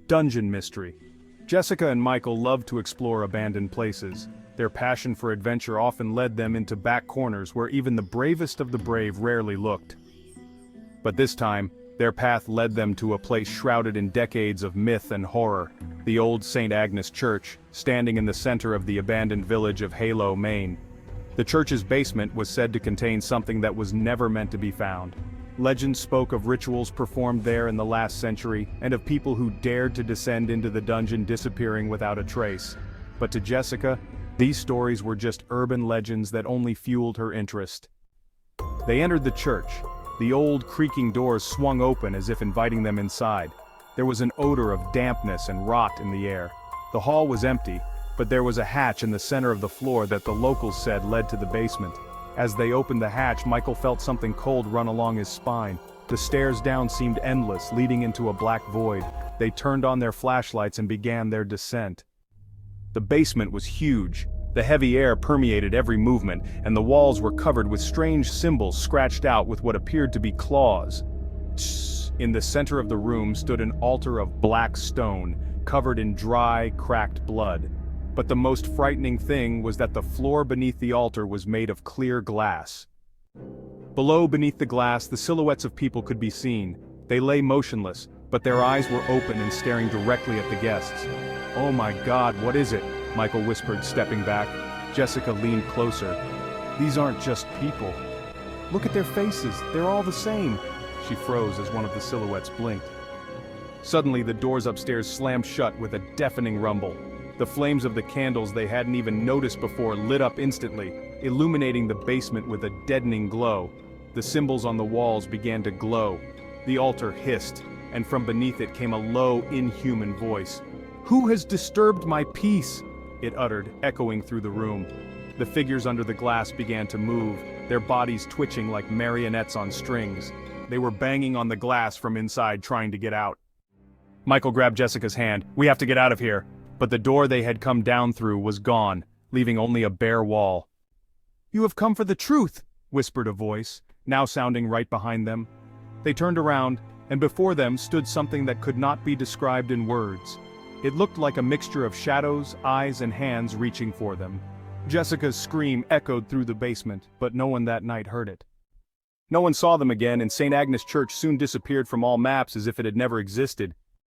Dungeon mystery. Jessica and Michael loved to explore abandoned places. Their passion for adventure often led them into back corners where even the bravest of the brave rarely looked. But this time, their path led them to a place shrouded in decades of myth and horror, the old St. Agnes Church, standing in the center of the abandoned village of Halo, Maine. The church's basement was said to contain something that was never meant to be found. Legends spoke of rituals performed there in the last century, and of people who dared to descend into the dungeon disappearing without a trace. But to Jessica, these stories were just urban legends that only fueled her interest. They entered the church. The old creaking doors swung open as if inviting them inside. There was an odor of dampness and rot in the air. The hall was empty, but there was a hatch in the center of the floor that the locals said led to the basement. As they opened the hatch, Michael felt something cold run along his spine. The stairs down seemed endless, leading into a black void. They turned on their flashlights and began their descent. The basement was huge. The heavy air permeated every movement, and the walls were covered with strange symbols scratched out with what appeared to be claws. In the center of the room stood an altar of black stone, covered in dry, cracked blood. But the most frightening thing was that the floor beneath the altar was made of clear glass. Below, beneath the glass, the silhouettes of people could be seen. They lay motionless, but their eyes were open and staring directly at the guests. "Oh my God, what is it?" Michael whispered, stepping back. Jessica leaned closer. "These aren't just people. Look at their faces, they're all the same." She froze as one of the silhouettes blinked. Suddenly, the doors upstairs slammed shut with a deafening rumble. The flames of the candles they hadn't even noticed before lit up instantly, illuminating the basement with a deadening glow. The symbols on the walls began to glow. The altar hissed, and from beneath it came a low, inhuman voice. "Who has disturbed my peace?" it uttered, echoing through the room. The figures under the glass began to move, their bodies twitching like marionettes on strings. They were banging on the glass from inside, trying to get out. Michael grabbed Jessica's hand. "We have to get out of here." But the door they had come down through was gone, leaving only a bare wall. "You have come for the truth," whispered a voice, now sounding right behind them. They turned around, and before them stood something that could not be described in words. It looked like a mixture of shadows, eyes, and hands reaching for them. Jessica's scream echoed through the basement, but no one that night heard it. No one saw them again, and St. Agnes Church soon disappeared from all maps as if it had never existed.